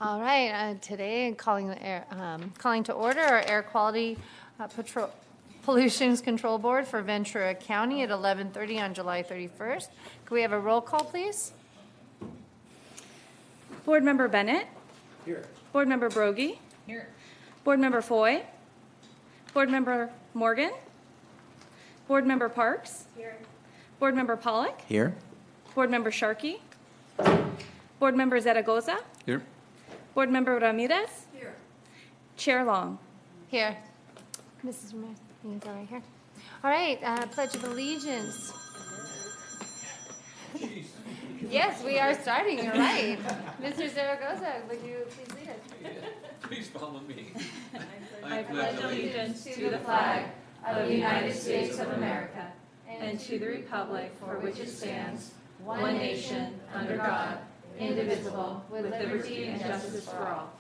All right, today calling to order our Air Quality Pollution Control Board for Ventura County at 11:30 on July 31st. Could we have a roll call, please? Board Member Bennett. Here. Board Member Brogy. Here. Board Member Foy. Board Member Morgan. Board Member Parks. Here. Board Member Pollock. Here. Board Member Sharkey. Board Member Zaragoza. Here. Board Member Ramirez. Here. Chair Long. Here. Mrs. Ramirez, you can go right here. All right, Pledge of Allegiance. Yes, we are starting, you're right. Mr. Zaragoza, would you please lead us? Please follow me. I pledge allegiance to the flag of the United States of America and to the republic for which it stands, one nation, under God, indivisible, with liberty and justice for all.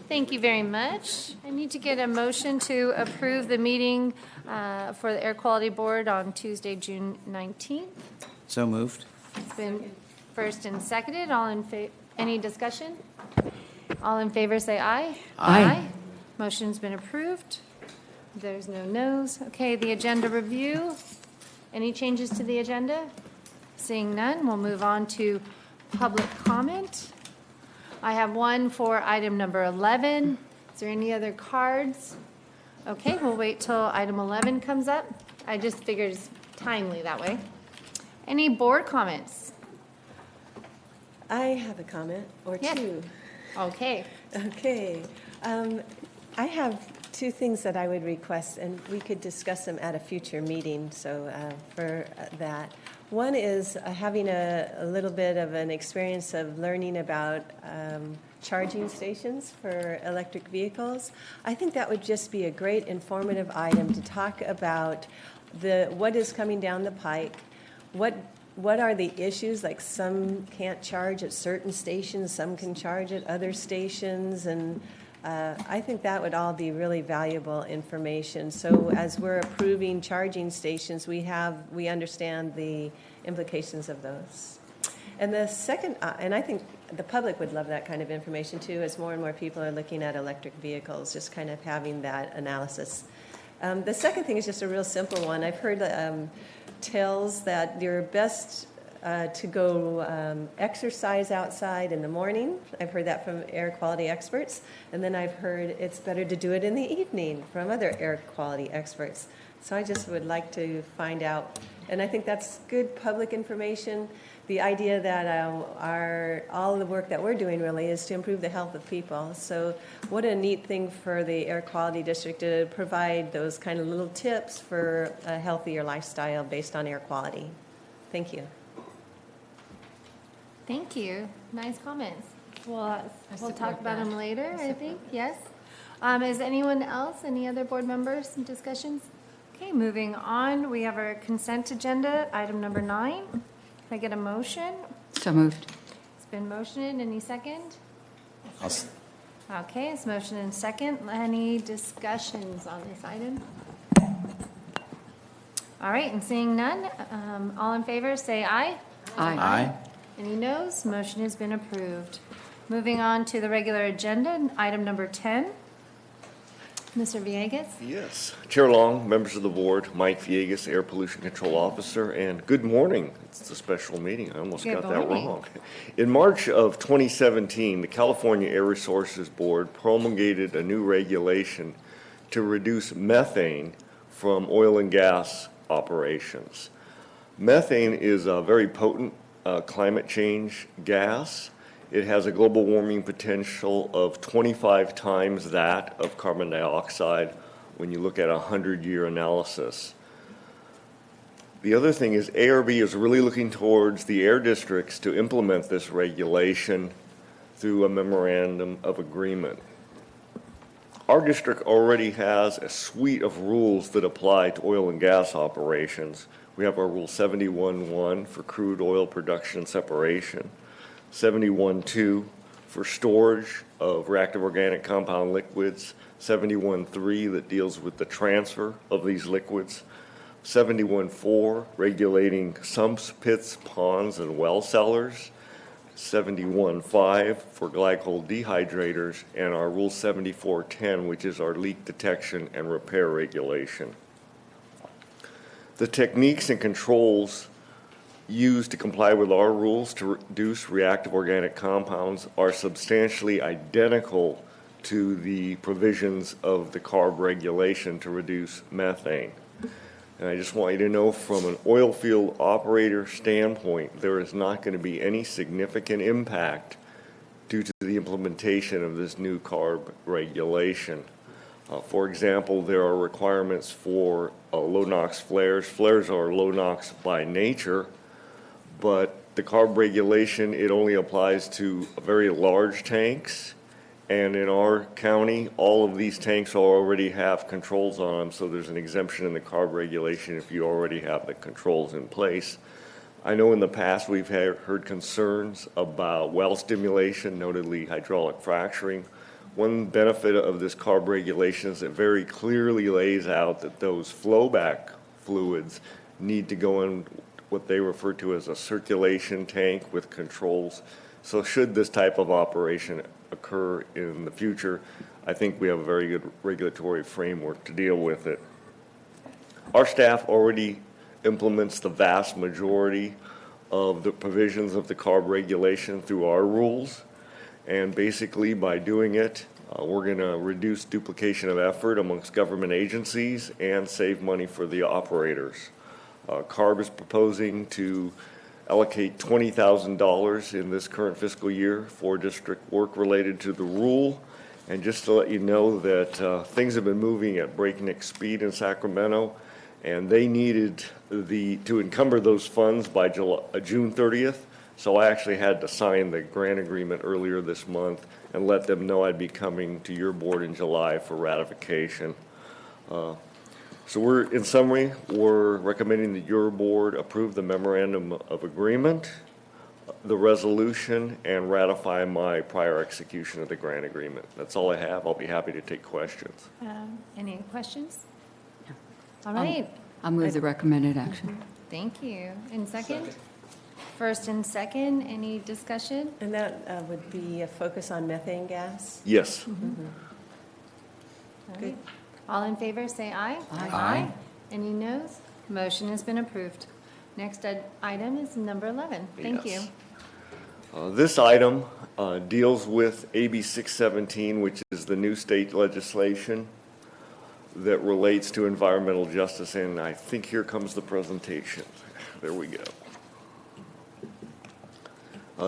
Thank you very much. I need to get a motion to approve the meeting for the Air Quality Board on Tuesday, June 19th. So moved. It's been first and seconded. All in any discussion? All in favor say aye. Aye. Motion's been approved. There's no no's. Okay, the agenda review. Any changes to the agenda? Seeing none, we'll move on to public comment. I have one for item number 11. Is there any other cards? Okay, we'll wait till item 11 comes up. I just figured it's timely that way. Any board comments? I have a comment or Yeah. two. Okay. Okay. I have two things that I would request, and we could discuss them at a future meeting. So for that, one is having a little bit of an experience of learning about charging stations for electric vehicles. I think that would just be a great informative item to talk about what is coming down the pike. What are the issues? Like some can't charge at certain stations, some can charge at other stations, and I think that would all be really valuable information. So as we're approving charging stations, we understand the implications of those. And the second, and I think the public would love that kind of information too, as more and more people are looking at electric vehicles, just kind of having that analysis. The second thing is just a real simple one. I've heard tells that you're best to go exercise outside in the morning. I've heard that from air quality experts. And then I've heard it's better to do it in the evening from other air quality experts. So I just would like to find out. And I think that's good public information. The idea that all the work that we're doing really is to improve the health of people. So what a neat thing for the Air Quality District to provide those kind of little tips for a healthier lifestyle based on air quality. Thank you. Thank you. Nice comments. We'll talk about them later, I think. Yes. Is anyone else, any other board members, and discussions? Okay, moving on. We have our consent agenda, item number 9. Can I get a motion? So moved. It's been motioned. Any second? I'll s- Okay, it's motion and second. Any discussions on this item? All right, and seeing none, all in favor say aye. Aye. Any noes? Motion has been approved. Moving on to the regular agenda, item number 10. Mr. Villegas? Yes. Chair Long, members of the board, Mike Villegas, Air Pollution Control Officer, and good morning. It's a special meeting. I almost Good got that morning. wrong. In March of 2017, the California Air Resources Board promulgated a new regulation to reduce methane from oil and gas operations. Methane is a very potent climate change gas. It has a global warming potential of 25 times that of carbon dioxide when you look at a 100-year analysis. The other thing is ARB is really looking towards the air districts to implement this regulation through a memorandum of agreement. Our district already has a suite of rules that apply to oil and gas operations. We have our Rule 71.1 for crude oil production and separation, 71.2 for storage of reactive organic compound liquids, 71.3 that deals with the transfer of these liquids, 71.4 regulating sumps, pits, ponds, and well cellars, 71.5 for glycol dehydrators, and our Rule 74.10, which is our leak detection and repair regulation. The techniques and controls used to comply with our rules to reduce reactive organic compounds are substantially identical to the provisions of the CARB regulation to reduce methane. And I just want you to know, from an oil field operator standpoint, there is not going to be any significant impact due to the implementation of this new CARB regulation. For example, there are requirements for low NOx flares. Flares are low NOx by nature, but the CARB regulation, it only applies to very large tanks. And in our county, all of these tanks already have controls on them, so there's an exemption in the CARB regulation if you already have the controls in place. I know in the past we've heard concerns about well stimulation, notably hydraulic fracturing. One benefit of this CARB regulation is it very clearly lays out that those flowback fluids need to go in what they refer to as a circulation tank with controls. So should this type of operation occur in the future, I think we have a very good regulatory framework to deal with it. Our staff already implements the vast majority of the provisions of the CARB regulation through our rules, and basically by doing it, we're going to reduce duplication of effort amongst government agencies and save money for the operators. CARB is proposing to allocate $20,000 in this current fiscal year for district work related to the rule. And just to let you know that things have been moving at breakneck speed in Sacramento, and they needed to encumber those funds by June 30th. So I actually had to sign the grant agreement earlier this month and let them know I'd be coming to your board in July for ratification. So in summary, we're recommending that your board approve the memorandum of agreement, the resolution, and ratify my prior execution of the grant agreement. That's all I have. I'll be happy to take questions. Any questions? All right, I'll move the recommended action. thank you. And second? First and second, any discussion? And that would be a focus on methane gas? Yes. All right. All in favor, say aye. Aye. Any noes? Motion has been approved. Next item is number 11. Thank you. Yes. This item deals with AB 617, which is the new state legislation that relates to environmental justice, and I think here comes the presentation. There we go.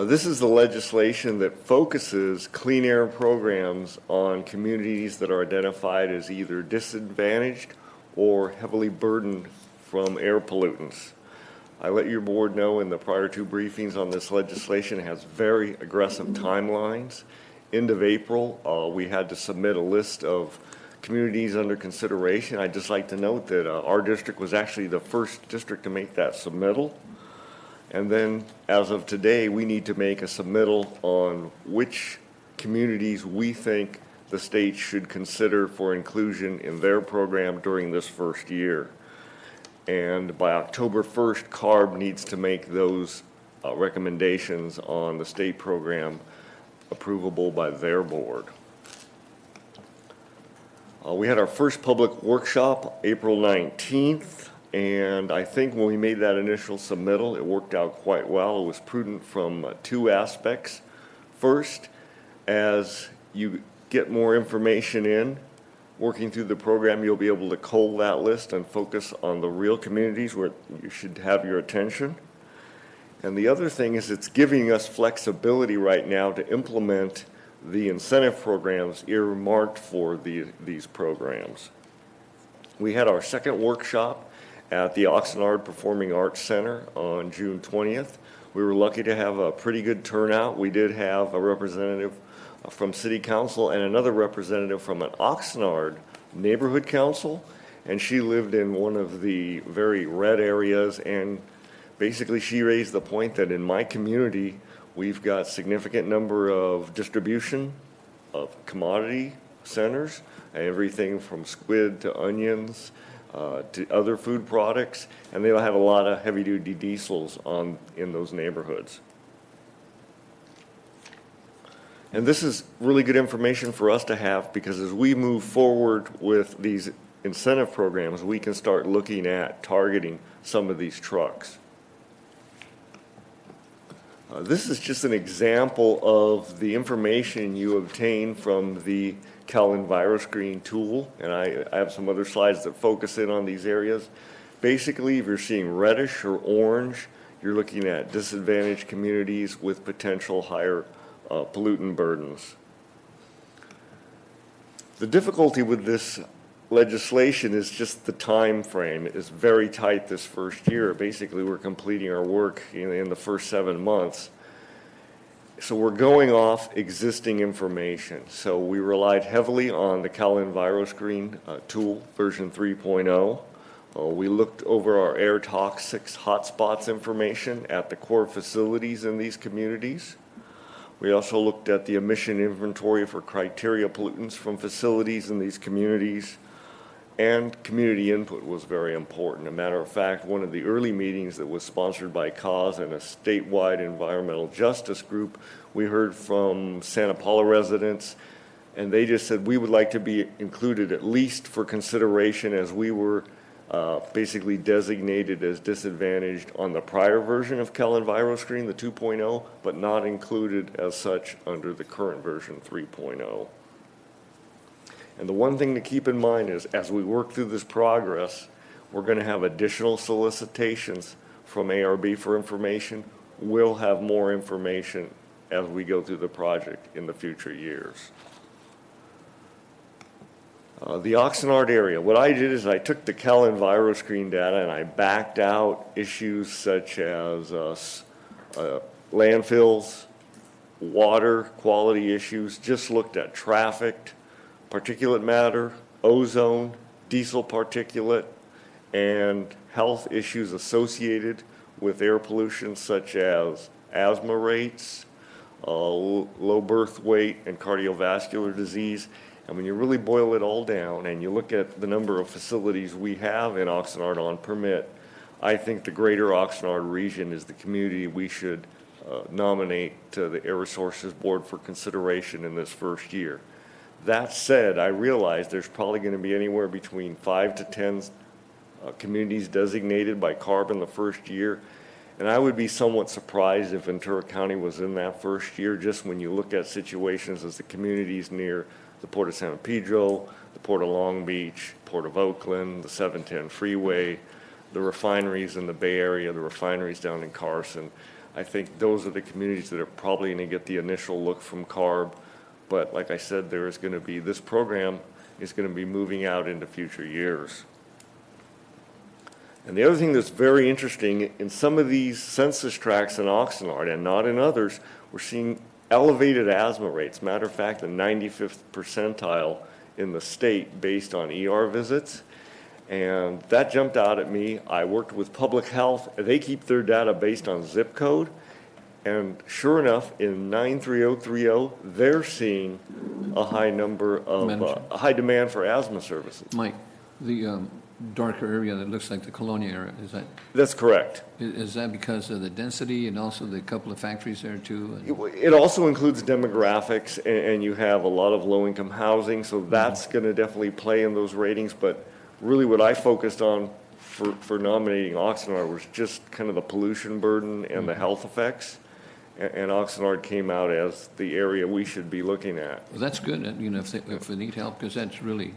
This is the legislation that focuses clean air programs on communities that are identified as either disadvantaged or heavily burdened from air pollutants. I let your board know in the prior two briefings on this legislation, it has very aggressive timelines. End of April, we had to submit a list of communities under consideration. I'd just like to note that our district was actually the first district to make that submittal. And then, as of today, we need to make a submittal on which communities we think the state should consider for inclusion in their program during this first year. And by October 1st, CARB needs to make those recommendations on the state program approvable by their board. We had our first public workshop April 19th. And I think when we made that initial submittal, it worked out quite well. It was prudent from two aspects. First, as you get more information in, working through the program, you'll be able to cull that list and focus on the real communities where you should have your attention. And the other thing is it's giving us flexibility right now to implement the incentive programs earmarked for these programs. We had our second workshop at the Oxnard Performing Arts Center on June 20th. We were lucky to have a pretty good turnout. We did have a representative from City Council and another representative from an Oxnard Neighborhood Council, and she lived in one of the very red areas, and basically she raised the point that in my community, we've got significant number of distribution of commodity centers, everything from squid to onions, to other food products, and they'll have a lot of heavy-duty diesels in those neighborhoods. And this is really good information for us to have, because as we move forward with these incentive programs, we can start looking at targeting some of these trucks. This is just an example of the information you obtain from the Cal EnviroScreen tool, and I have some other slides that focus in on these areas. Basically, if you're seeing reddish or orange, you're looking at disadvantaged communities with potential higher pollutant burdens. The difficulty with this legislation is just the time frame. It's very tight this first year. Basically, we're completing our work in the first 7 months. So we're going off existing information. So we relied heavily on the Cal EnviroScreen tool, version 3.0. We looked over our air toxics hotspots information at the core facilities in these communities. We also looked at the emission inventory for criteria pollutants from facilities in these communities. And community input was very important. As a matter of fact, one of the early meetings that was sponsored by CAUSE and a statewide environmental justice group, we heard from Santa Paula residents, and they just said, we would like to be included at least for consideration, as we were basically designated as disadvantaged on the prior version of Cal EnviroScreen, the 2.0, but not included as such under the current version 3.0. And the one thing to keep in mind is, as we work through this progress, we're going to have additional solicitations from ARB for information. We'll have more information as we go through the project in the future years. The Oxnard area, what I did is I took the Cal EnviroScreen data and I backed out issues such as landfills, water quality issues, just looked at traffic, particulate matter, ozone, diesel particulate, and health issues associated with air pollution such as asthma rates, low birth weight, and cardiovascular disease. And when you really boil it all down and you look at the number of facilities we have in Oxnard on permit, I think the greater Oxnard region is the community we should nominate to the Air Resources Board for consideration in this first year. That said, I realize there's probably going to be anywhere between 5 to 10 communities designated by CARB in the first year. And I would be somewhat surprised if Ventura County was in that first year, just when you look at situations as the communities near the Port of San Pedro, the Port of Long Beach, Port of Oakland, the 710 freeway, the refineries in the Bay Area, the refineries down in Carson. I think those are the communities that are probably going to get the initial look from CARB. But like I said, there is going to be, this program is going to be moving out into future years. And the other thing that's very interesting, in some of these census tracts in Oxnard and not in others, we're seeing elevated asthma rates. Matter of fact, the 95th percentile in the state based on ER visits. And that jumped out at me. I worked with public health. They keep their data based on zip code. And sure enough, in 93030, they're seeing a high number of, a high demand for asthma services. Mike, the darker area that looks like the Colonia area, is that? That's correct. Is that because of the density and also the couple of factories there too? It also includes demographics, and you have a lot of low-income housing, so that's going to definitely play in those ratings. But really what I focused on for nominating Oxnard was just kind of the pollution burden and the health effects. And Oxnard came out as the area we should be looking at. Well, that's good, if they need help, because that's really,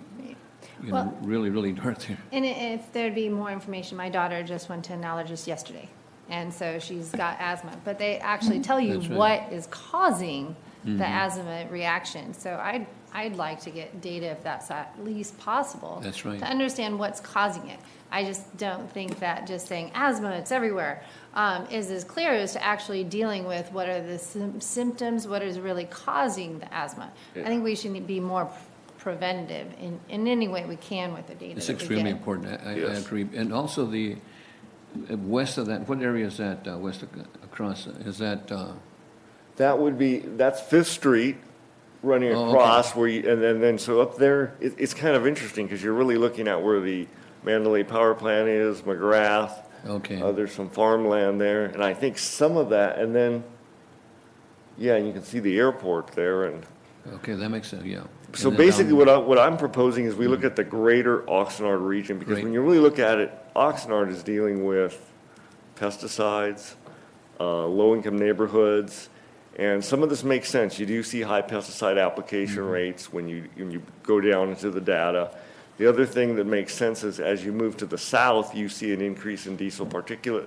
Well- really dark there. And if there'd be more information, my daughter just went to an allergist yesterday, and so she's got asthma. But they actually tell you That's right. what is causing the asthma reaction. So I'd like to get data if that's at least possible. That's right. To understand what's causing it. I just don't think that just saying asthma, it's everywhere, is as clear as to actually dealing with what are the symptoms, what is really causing the asthma. I think we should be more preventative in any way we can with the data. It's that we extremely get. important, I Yes. agree. And also the, west of that, what area is that, west of, across, is that, That would be, that's Fifth Street running Oh, okay. across where you, and then so up there, it's kind of interesting because you're really looking at where the Mandalay Power Plant is, McGrath. okay. There's some farmland there, and I think some of that, and then Yeah, and you can see the airport there, and Okay, that makes sense, yeah. so And then basically down- what I'm proposing is we look at the greater Oxnard region, because Great. when you really look at it, Oxnard is dealing with pesticides, low-income neighborhoods, and some of this makes sense. You do see high pesticide application rates when you go down into the data. The other thing that makes sense is as you move to the south, you see an increase in diesel particulate.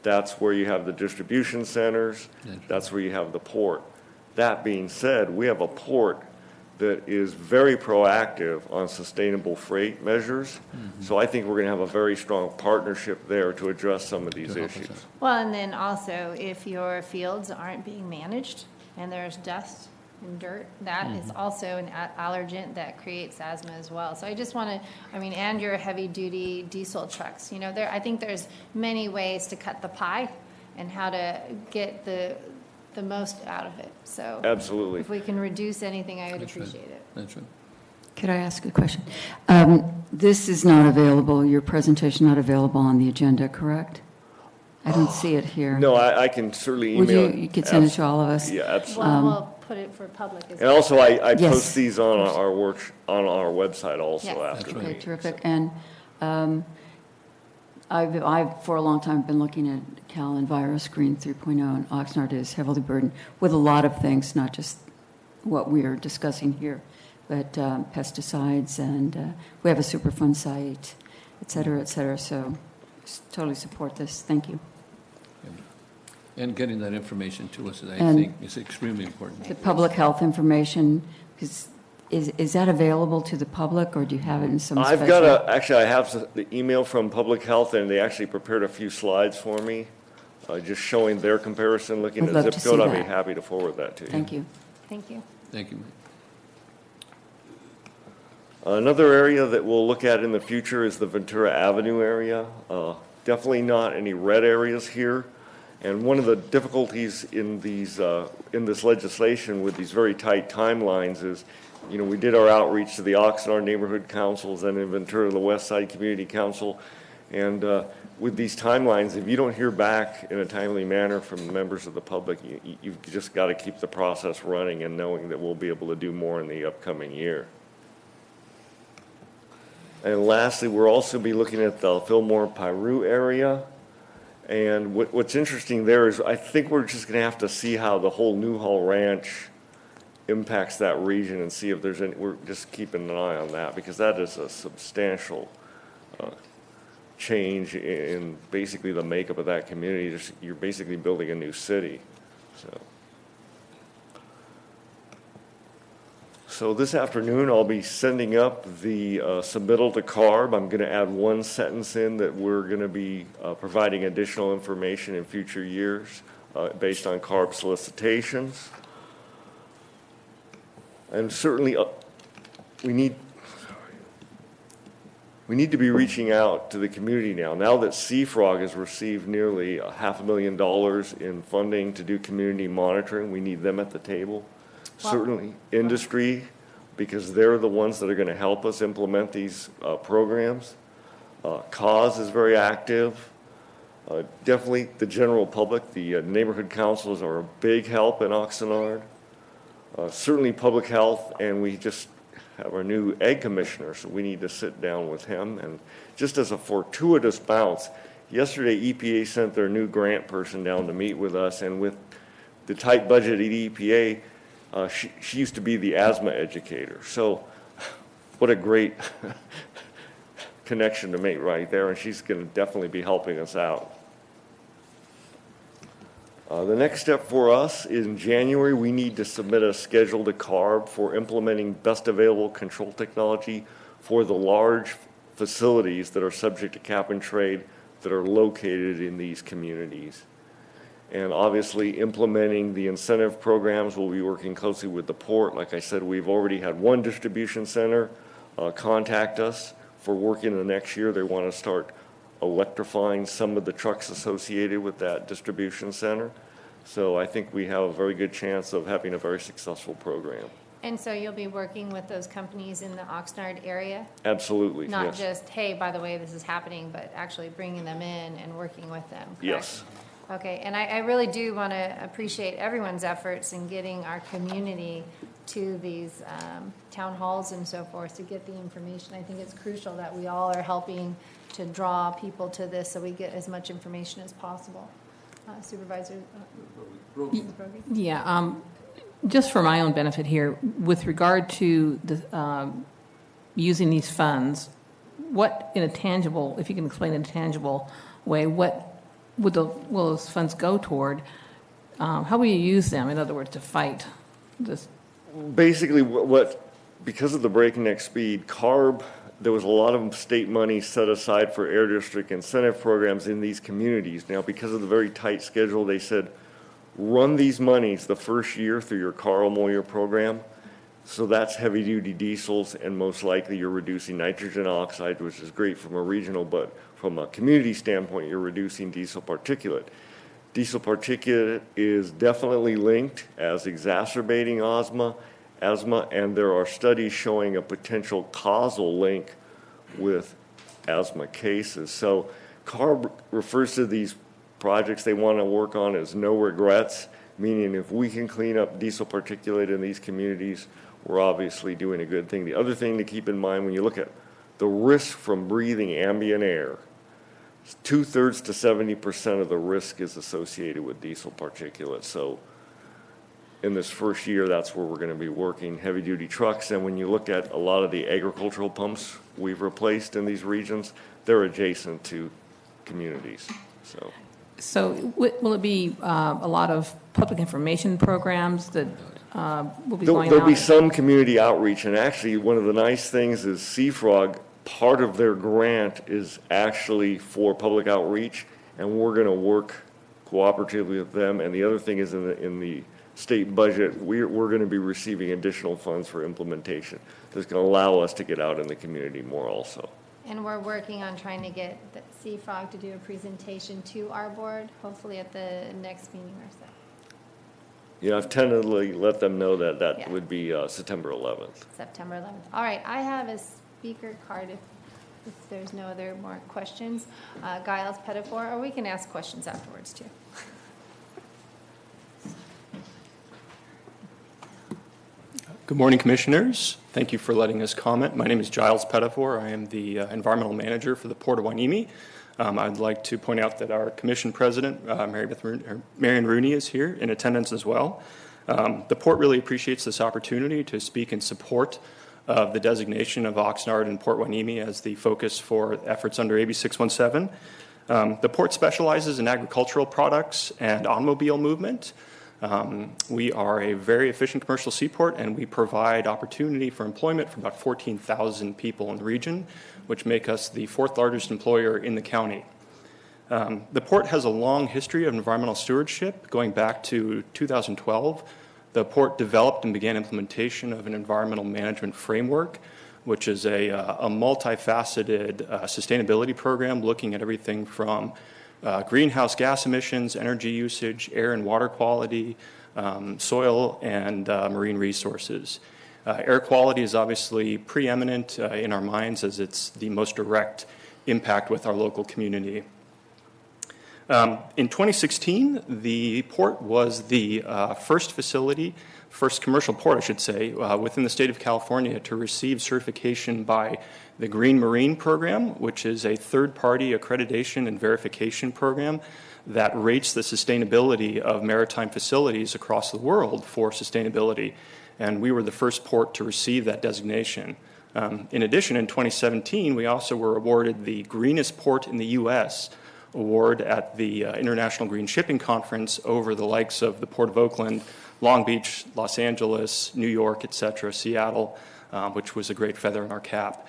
That's where you have the distribution centers. That's where you have the port. That being said, we have a port that is very proactive on sustainable freight measures. So I think we're going to have a very strong partnership there to address some of these To help us issues. out. Well, and then also, if your fields aren't being managed and there's dust and dirt, that is also an allergen that creates asthma as well. So I just want to, I mean, and your heavy-duty diesel trucks, you know, I think there's many ways to cut the pie and how to get the most out of it. So Absolutely. if we can reduce anything, I would That's right. appreciate it. That's right. Could I ask a question? This is not available, your presentation not available on the agenda, correct? I don't see it here. No, I can certainly Would email. you could send it to all of us? Yeah, absolutely. Well, we'll put it for public as And well. also, I Yes. post these on on our website also Yes. after. That's the right. Okay, meeting. terrific. And I've, for a long time, been looking at Cal EnviroScreen 3.0, and Oxnard is heavily burdened with a lot of things, not just what we are discussing here, but pesticides, and we have a Superfund site, et cetera, so totally support this. Thank you. And getting that information to us, I And- think, is extremely important. The public health information, is that available to the public, or do you have it in some special? I've got actually, I have the email from Public Health, and they actually prepared a few slides for me, just showing their comparison, looking I'd at love zip to see code. I'd be that. happy to forward that to you. Thank you. Thank you. Thank you. Another area that we'll look at in the future is the Ventura Avenue area. Definitely not any red areas here. And one of the difficulties in this legislation with these very tight timelines is, you know, we did our outreach to the Oxnard Neighborhood Councils and in Ventura, the West Side Community Council. And with these timelines, if you don't hear back in a timely manner from members of the public, you've just got to keep the process running and knowing that we'll be able to do more in the upcoming year. And lastly, we'll also be looking at the Fillmore-Piru area. And what's interesting there is I think we're just going to have to see how the whole Newhall Ranch impacts that region and see if there's any, we're just keeping an eye on that because that is a substantial change in basically the makeup of that community. Just, you're basically building a new city. So this afternoon, I'll be sending up the submittal to CARB. I'm going to add one sentence in that we're going to be providing additional information in future years based on CARB solicitations. And certainly, we need to be reaching out to the community now. Now that CFROG has received nearly $500,000 in funding to do community monitoring, we need them at the table. Certainly industry, because they're the ones that are going to help us implement these programs. CAUSE is very active. Definitely the general public, the neighborhood councils are a big help in Oxnard. Certainly public health, and we just have our new egg commissioner, so we need to sit down with him. And just as a fortuitous bounce, yesterday EPA sent their new grant person down to meet with us, and with the tight budget at EPA, she used to be the asthma educator. So what a great connection to make right there, and she's going to definitely be helping us out. The next step for us is in January, we need to submit a schedule to CARB for implementing best available control technology for the large facilities that are subject to cap and trade that are located in these communities. And obviously implementing the incentive programs, we'll be working closely with the port. Like I said, we've already had one distribution center contact us for working the next year. They want to start electrifying some of the trucks associated with that distribution center. So I think we have a very good chance of having a very successful program. And so you'll be working with those companies in the Oxnard area? Absolutely, Not yes. just, hey, by the way, this is happening, but actually bringing them in and working with them, correct? Yes, Okay, and I really do want to appreciate everyone's efforts in getting our community to these town halls and so forth to get the information. I think it's crucial that we all are helping to draw people to this so we get as much information as possible. Supervisor Broggie? Yeah, just for my own benefit here, with regard to the, using these funds, what in a tangible, if you can explain in a tangible way, what will those funds go toward? How will you use them, in other words, to fight this? Basically, because of the breakneck speed, CARB, there was a lot of state money set aside for air district incentive programs in these communities. Now, because of the very tight schedule, they said, run these monies the first year through your Carl Moyer program. So that's heavy-duty diesels, and most likely you're reducing nitrogen oxide, which is great from a regional, but from a community standpoint, you're reducing diesel particulate. Diesel particulate is definitely linked as exacerbating asthma, and there are studies showing a potential causal link with asthma cases. So CARB refers to these projects they want to work on as no regrets, meaning if we can clean up diesel particulate in these communities, we're obviously doing a good thing. The other thing to keep in mind when you look at the risk from breathing ambient air, 2/3 to 70% of the risk is associated with diesel particulate. So in this first year, that's where we're going to be working heavy-duty trucks. And when you look at a lot of the agricultural pumps we've replaced in these regions, they're adjacent to communities. So will it be a lot of public information programs that will be going on? There'll be some community outreach. And actually, one of the nice things is CFROG, part of their grant is actually for public outreach, and we're going to work cooperatively with them. And the other thing is in the state budget, we're going to be receiving additional funds for implementation that's going to allow us to get out in the community more also. And we're working on trying to get the CFROG to do a presentation to our board, hopefully at the next meeting or so. Yeah, I've tentatively let them know that Yeah. would be September 11th. September 11th. All right, I have a speaker card if there's no other more questions. Giles Pettifor, or we can ask questions afterwards too. Good morning, Commissioners. Thank you for letting us comment. My name is Giles Pettifor. I am the Environmental Manager for the Port of Hueneme. I'd like to point out that our Commission President, Marion Rooney, is here in attendance as well. The Port really appreciates this opportunity to speak in support of the designation of Oxnard and Port Hueneme as the focus for efforts under AB 617. The Port specializes in agricultural products and automobile movement. We are a very efficient commercial seaport, and we provide opportunity for employment for about 14,000 people in the region, which make us the fourth largest employer in the county. The port has a long history of environmental stewardship. Going back to 2012, the port developed and began implementation of an environmental management framework, which is a multifaceted sustainability program looking at everything from greenhouse gas emissions, energy usage, air and water quality, soil and marine resources. Air quality is obviously preeminent in our minds as it's the most direct impact with our local community. In 2016, the port was the first commercial port, I should say, within the state of California to receive certification by the Green Marine Program, which is a third-party accreditation and verification program that rates the sustainability of maritime facilities across the world for sustainability. And we were the first port to receive that designation. In addition, in 2017, we also were awarded the Greenest Port in the U.S. award at the International Green Shipping Conference over the likes of the Port of Oakland, Long Beach, Los Angeles, New York, et cetera, Seattle, which was a great feather in our cap.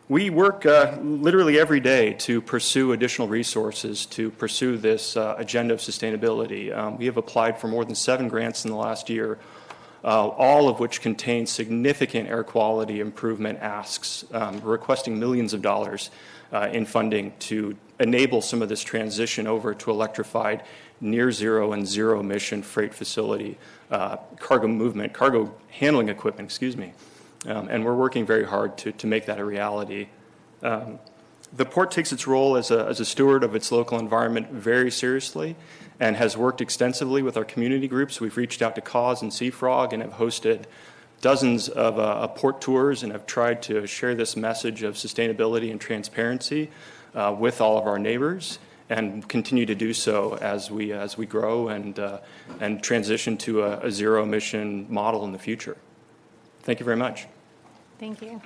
We work literally every day to pursue additional resources to pursue this agenda of sustainability. We have applied for more than 7 grants in the last year, all of which contain significant air quality improvement asks, requesting millions of dollars in funding to enable some of this transition over to electrified near zero and zero emission freight facility, cargo handling equipment, and we're working very hard to make that a reality. The port takes its role as a steward of its local environment very seriously and has worked extensively with our community groups. We've reached out to Cause and Sea Frog and have hosted dozens of port tours and have tried to share this message of sustainability and transparency with all of our neighbors, and continue to do so as we grow and transition to a zero emission model in the future. Thank you very much. Thank you.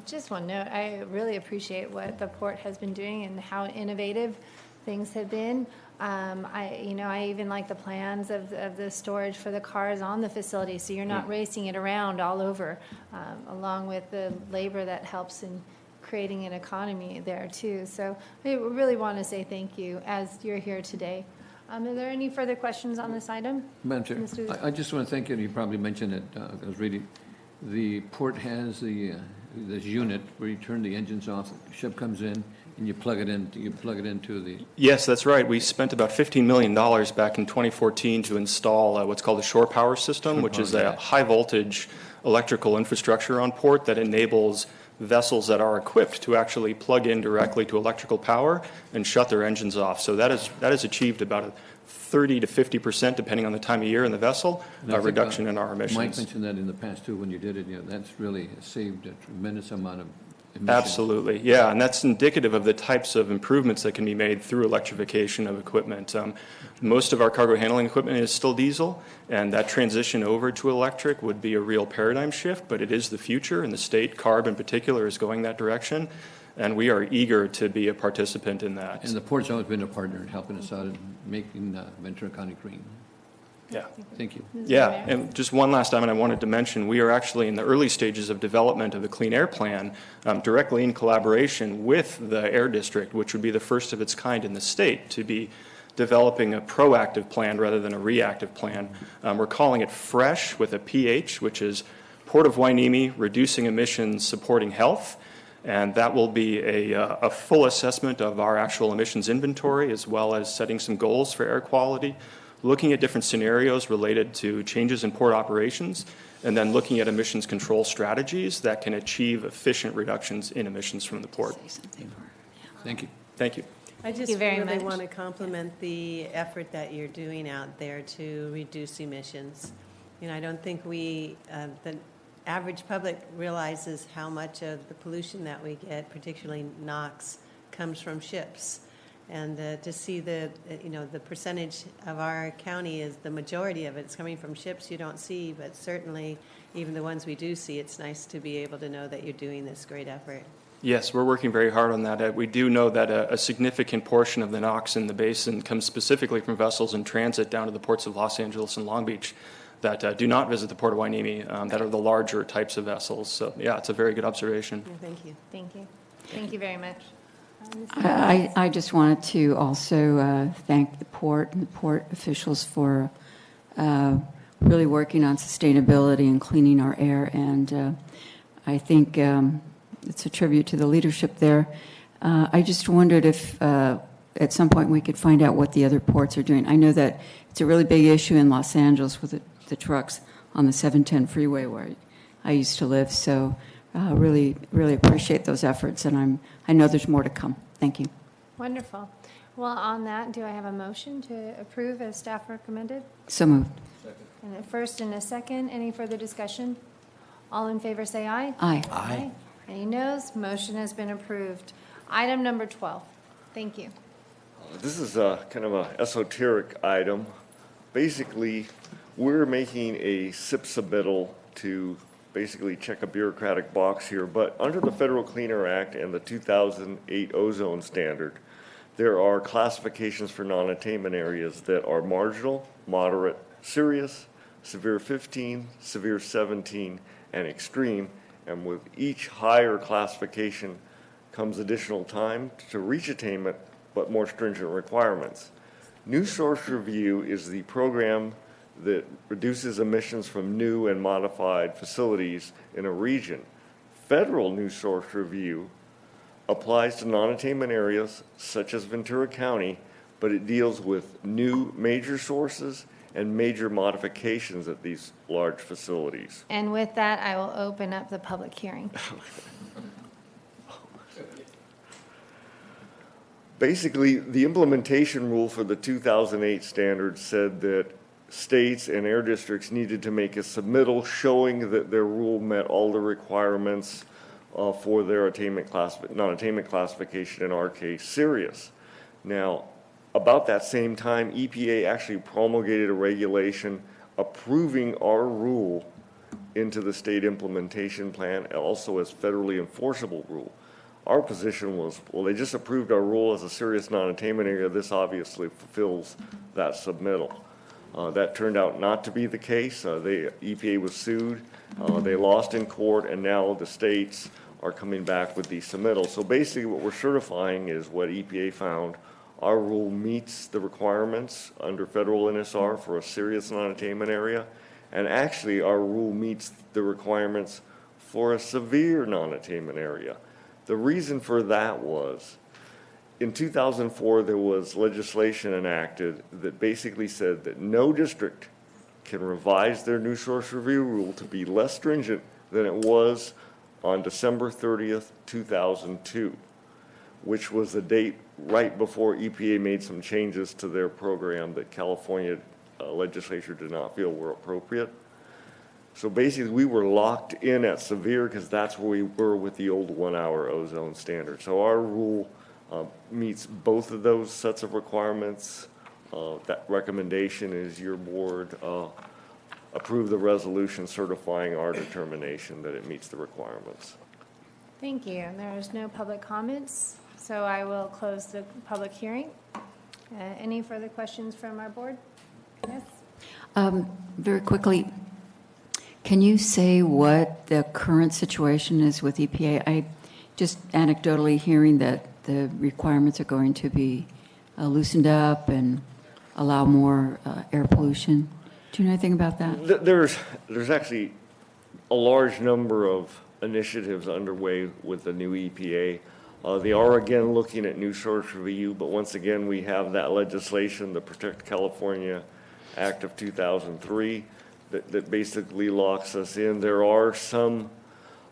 Just one note, I really appreciate what the port has been doing and how innovative things have been. I even like the plans of the storage for the cars on the facility, so you're not racing it around all over, along with the labor that helps in creating an economy there too. So I really want to say thank you as you're here today. Are there any further questions on this item? Madam Chair, Mr. I just want to thank you. You probably mentioned it. I was reading. The port has this unit where you turn the engines off. The ship comes in and you plug it in. You plug it into the. Yes, that's right. We spent about $15 million back in 2014 to install what's called a shore power system, which is a high voltage electrical infrastructure on port that enables vessels that are equipped to actually plug in directly to electrical power and shut their engines off. So that is achieved about a 30 to 50%, depending on the time of year in the vessel, a reduction in our emissions. Mike mentioned that in the past too when you did it. That's really saved a tremendous amount of emissions. Absolutely, yeah, and that's indicative of the types of improvements that can be made through electrification of equipment. Most of our cargo handling equipment is still diesel, and that transition over to electric would be a real paradigm shift, but it is the future, and the state, CARB in particular, is going that direction, and we are eager to be a participant in that. And the port's always been a partner in helping us out in making Ventura County green. Yeah. Thank you. Yeah, and just one last item I wanted to mention, we are actually in the early stages of development of a clean air plan directly in collaboration with the Air District, which would be the first of its kind in the state to be developing a proactive plan rather than a reactive plan. We're calling it FRESH with a PH, which is Port of Hueneme Reducing Emissions Supporting Health. And that will be a full assessment of our actual emissions inventory, as well as setting some goals for air quality, looking at different scenarios related to changes in port operations, and then looking at emissions control strategies that can achieve efficient reductions in emissions from the port. Thank you. Thank you. I just you very really much. want to compliment the effort that you're doing out there to reduce emissions. I don't think the average public realizes how much of the pollution that we get, particularly NOx, comes from ships. And to see the percentage of our county is the majority of it's coming from ships you don't see, but certainly even the ones we do see, it's nice to be able to know that you're doing this great effort. Yes, we're working very hard on that. We do know that a significant portion of the NOx in the basin comes specifically from vessels in transit down to the ports of Los Angeles and Long Beach that do not visit the Port of Hueneme, that are the larger types of vessels. So, yeah, it's a very good observation. Thank you. Thank you. Thank you very much. I just wanted to also thank the port and the port officials for really working on sustainability and cleaning our air. And I think it's a tribute to the leadership there. I just wondered if at some point we could find out what the other ports are doing. I know that it's a really big issue in Los Angeles with the trucks on the 710 freeway where I used to live. So really appreciate those efforts, and I know there's more to come. Thank you. Wonderful. Well, on that, do I have a motion to approve as staff recommended? So moved. And a first and a second. Any further discussion? All in favor say aye. Aye. Aye. Any noes? Motion has been approved. Item number 12. Thank you. This is a kind of an esoteric item. Basically, we're making a SIP submittal to basically check a bureaucratic box here, but under the Federal Clean Air Act and the 2008 ozone standard, there are classifications for non-attainment areas that are marginal, moderate, serious, severe 15, severe 17, and extreme. And with each higher classification comes additional time to reach attainment, but more stringent requirements. New Source Review is the program that reduces emissions from new and modified facilities in a region. Federal New Source Review applies to non-attainment areas such as Ventura County, but it deals with new major sources and major modifications at these large facilities. And with that, I will open up the public hearing. Basically, the implementation rule for the 2008 standards said that states and air districts needed to make a submittal showing that their rule met all the requirements for their non-attainment classification, in our case, serious. Now, about that same time, EPA actually promulgated a regulation approving our rule into the state implementation plan, and also as federally enforceable rule. Our position was, well, they just approved our rule as a serious non-attainment area. This obviously fulfills that submittal. That turned out not to be the case. EPA was sued. They lost in court, and now the states are coming back with the submittal. So basically what we're certifying is what EPA found. Our rule meets the requirements under federal NSR for a serious non-attainment area, and actually our rule meets the requirements for a severe non-attainment area. The reason for that was, in 2004, there was legislation enacted that basically said that no district can revise their new source review rule to be less stringent than it was on December 30th, 2002, which was the date right before EPA made some changes to their program that California legislature did not feel were appropriate. So basically, we were locked in at severe because that's where we were with the old 1-hour ozone standard. So our rule meets both of those sets of requirements. That recommendation is your board approve the resolution certifying our determination that it meets the requirements. Thank you. There is no public comments, so I will close the public hearing. Any further questions from our board? Yes? Very quickly, can you say what the current situation is with EPA? I just anecdotally hearing that the requirements are going to be loosened up and allow more air pollution. Do you know anything about that? There's actually a large number of initiatives underway with the new EPA. They are again looking at new source review, but once again, we have that legislation, the Protect California Act of 2003, that basically locks us in. There are some,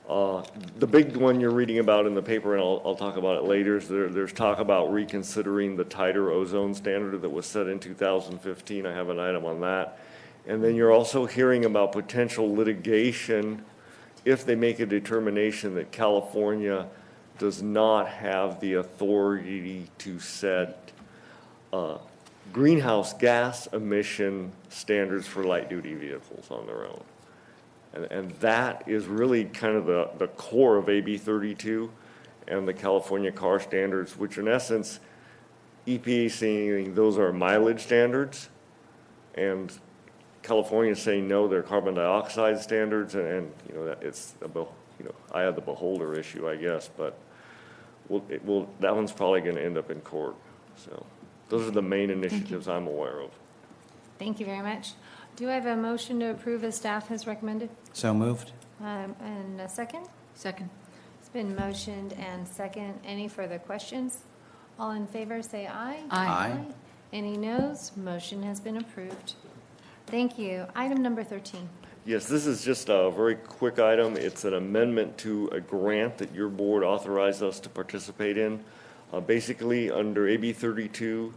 the big one you're reading about in the paper, and I'll talk about it later, is there's talk about reconsidering the tighter ozone standard that was set in 2015. I have an item on that. And then you're also hearing about potential litigation if they make a determination that California does not have the authority to set greenhouse gas emission standards for light-duty vehicles on their own. And that is really kind of the core of AB 32 and the California car standards, which in essence, EPA is saying those are mileage standards, and California is saying no, they're carbon dioxide standards, and you know, it's eye of the beholder issue, I guess, but that one's probably going to end up in court. So those are the main initiatives I'm aware of. Thank you very much. Do I have a motion to approve as staff has recommended? So moved. And a second? Second. It's been motioned and second. Any further questions? All in favor, say aye. Aye. Any noes? Motion has been approved. Thank you. Item number 13. Yes, this is just a very quick item. It's an amendment to a grant that your board authorized us to participate in. Basically, under AB 32,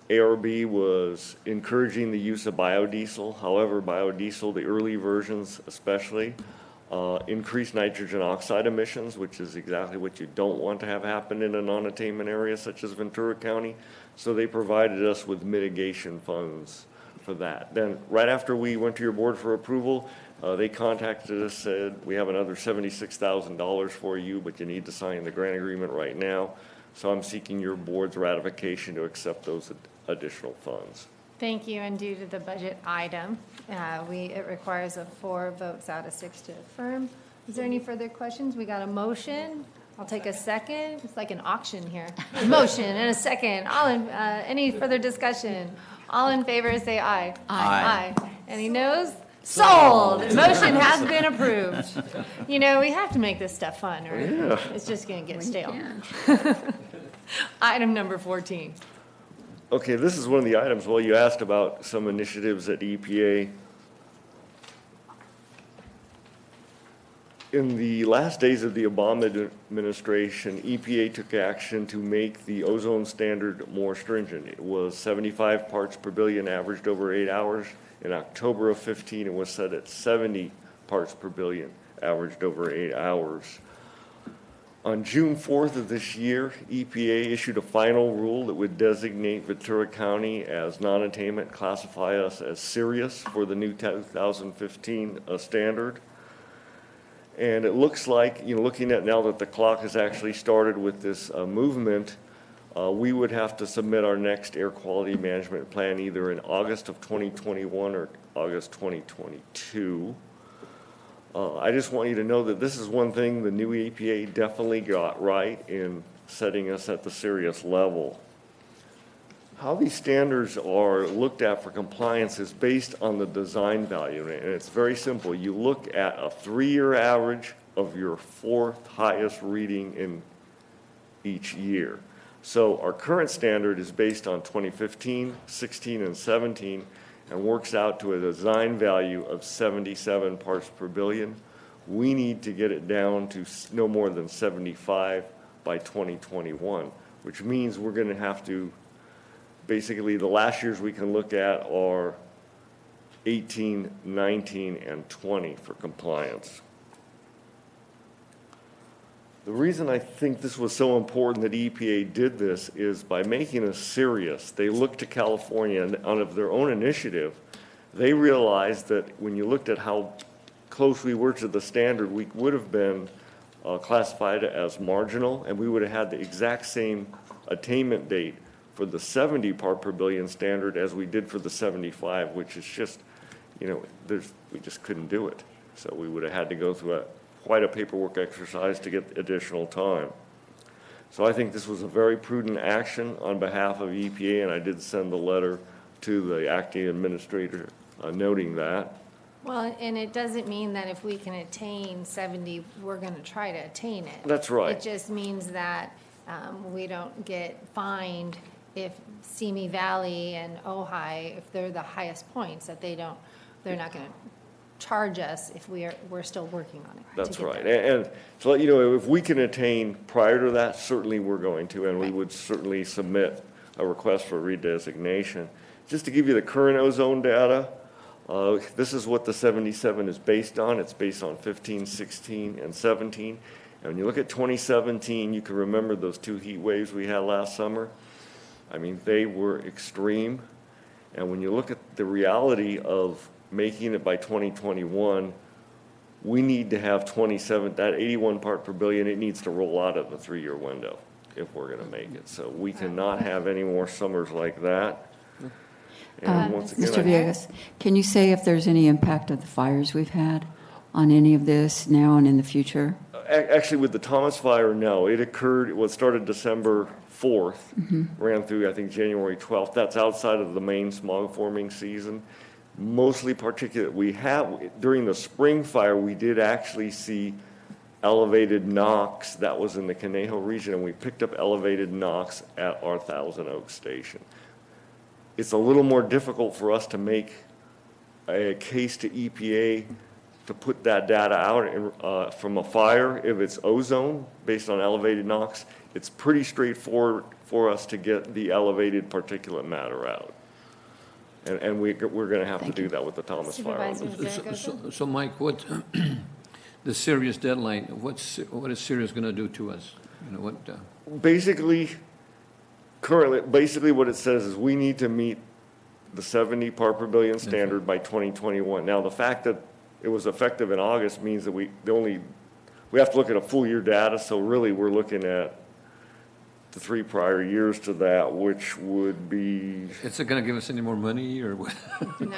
ARB was encouraging the use of biodiesel. However, biodiesel, the early versions especially, increased nitrogen oxide emissions, which is exactly what you don't want to have happen in a non-attainment area such as Ventura County. So they provided us with mitigation funds for that. Then right after we went to your board for approval, they contacted us, said, we have another $76,000 for you, but you need to sign the grant agreement right now. So I'm seeking your board's ratification to accept those additional funds. Thank you. And due to the budget item, it requires 4 votes out of 6 to affirm. Is there any further questions? We got a motion. I'll take a second. It's like an auction here. A motion and a second. Any further discussion? All in favor, say aye. Aye. Aye. Any noes? Sold. Motion has been approved. You know, we have to make this stuff fun, or it's just going to get stale. Item number 14. Okay, this is one of the items. Well, you asked about some initiatives at EPA. In the last days of the Obama administration, EPA took action to make the ozone standard more stringent. It was 75 parts per billion averaged over 8 hours. In October of 15, it was set at 70 parts per billion averaged over 8 hours. On June 4th of this year, EPA issued a final rule that would designate Ventura County as non-attainment, classify us as serious for the new 2015 standard. And it looks like, looking at now that the clock has actually started with this movement, we would have to submit our next air quality management plan either in August of 2021 or August 2022. I just want you to know that this is one thing the new EPA definitely got right in setting us at the serious level. How these standards are looked at for compliance is based on the design value, and it's very simple. You look at a 3-year average of your 4th highest reading in each year. So our current standard is based on 2015, 16, and 17, and works out to a design value of 77 parts per billion. We need to get it down to no more than 75 by 2021, which means we're going to have to, basically the last years we can look at are 18, 19, and 20 for compliance. The reason I think this was so important that EPA did this is by making us serious, they looked to California and out of their own initiative, they realized that when you looked at how close we were to the standard, we would have been classified as marginal, and we would have had the exact same attainment date for the 70 part per billion standard as we did for the 75, which is just, we just couldn't do it. So we would have had to go through quite a paperwork exercise to get additional time. So I think this was a very prudent action on behalf of EPA, and I did send the letter to the acting administrator noting that. Well, and it doesn't mean that if we can attain 70, we're going to try to attain it. That's right. It just means that we don't get fined if Simi Valley and Ojai, if they're the highest points, that they're not going to charge us if we're still working on it. That's right. And to let you know, if we can attain prior to that, certainly we're going to, and we would certainly submit a request for redesignation. Just to give you the current ozone data, this is what the 77 is based on. It's based on 15, 16, and 17. And when you look at 2017, you can remember those 2 heat waves we had last summer. I mean, they were extreme. And when you look at the reality of making it by 2021, we need to have 27, that 81 part per billion, it needs to roll out of the 3-year window if we're going to make it. So we cannot have any more summers like that. And once again, Mr. Villegas, can you say if there's any impact of the fires we've had on any of this now and in the future? Actually, with the Thomas Fire, no. It occurred, it started December 4th, ran through, I think, January 12th. That's outside of the main smog forming season. Mostly particulate. During the spring fire, we did actually see elevated NOx. That was in the Conejo region, and we picked up elevated NOx at our Thousand Oaks station. It's a little more difficult for us to make a case to EPA to put that data out from a fire. If it's ozone based on elevated NOx, it's pretty straightforward for us to get the elevated particulate matter out. And we're going to have to do that with the Thomas Fire. Supervisor So Mike, what, the Sirius deadline, what is Sirius going to do to us? Basically what it says is we need to meet the 70 part per billion standard by 2021. Now, the fact that it was effective in August means that we have to look at a full year data, so really we're looking at the 3 prior years to that, which would be... Is it going to give us any more money or what?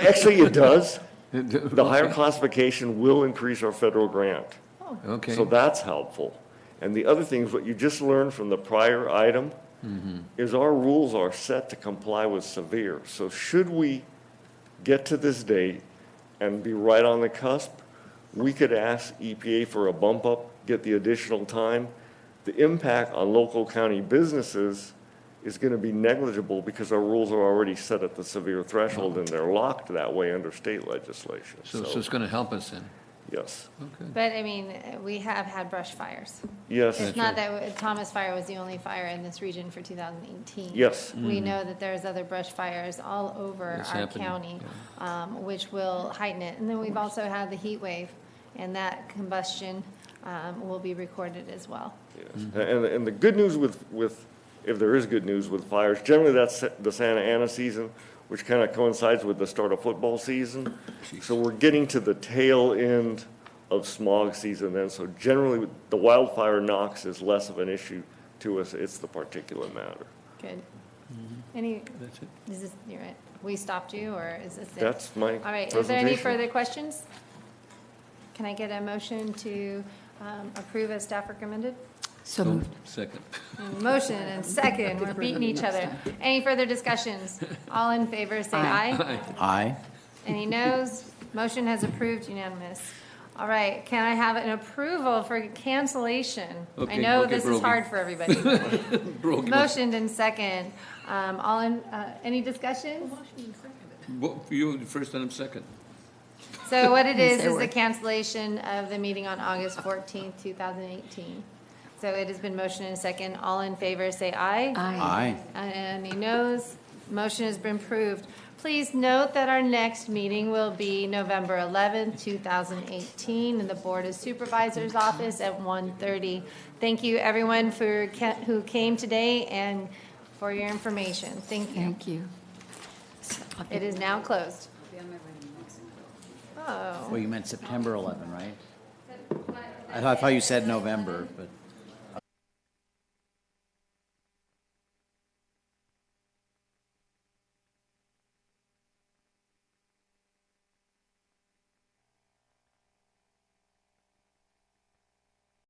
Actually, it does. The higher classification will increase our federal grant. Okay. So that's helpful. And the other thing is what you just learned from the prior item is our rules are set to comply with severe. So should we get to this date and be right on the cusp, we could ask EPA for a bump up, get the additional time. The impact on local county businesses is going to be negligible because our rules are already set at the severe threshold and they're locked that way under state legislation. So it's going to help us then? yes. Okay. But, I mean, we have had brush fires. Yes, It's not that Thomas Fire was the only fire in this region for 2018. yes. We know that there's other brush fires all over It's our happening, county, which will heighten it. And then we've also had the heat wave, and that combustion will be recorded as well. Yes. And the good news with, if there is good news with fires, generally that's the Santa Ana season, which kind of coincides with the start of football season. So we're getting to the tail end of smog season then. So generally, the wildfire NOx is less of an issue to us. It's the particulate matter. Good. Any, That's it. is this, you're right, we stopped you, or is this it? That's my All right, is there any presentation. further questions? Can I get a motion to approve as staff recommended? So moved. Second. Motion and second, we're beating each other. Any further discussions? All in favor, say aye. Aye. Any noes? Motion has approved unanimous. All right, can I have an approval for cancellation? I Okay, know okay, this is Brogan. hard for everybody. Broken. Motioned and second. All in, any discussion? Well, you first and I'm second. So what it is Say a the word. cancellation of the meeting on August 14th, 2018. So it has been motioned and second. All in favor, say aye. Aye. Any noes? Motion has been approved. Please note that our next meeting will be November 11th, 2018, in the Board of Supervisors office at 1:30. Thank you, everyone, who came today and for your information. Thank you. Thank you. It is now closed. Oh. Well, you meant September 11, right? I thought you said November, but.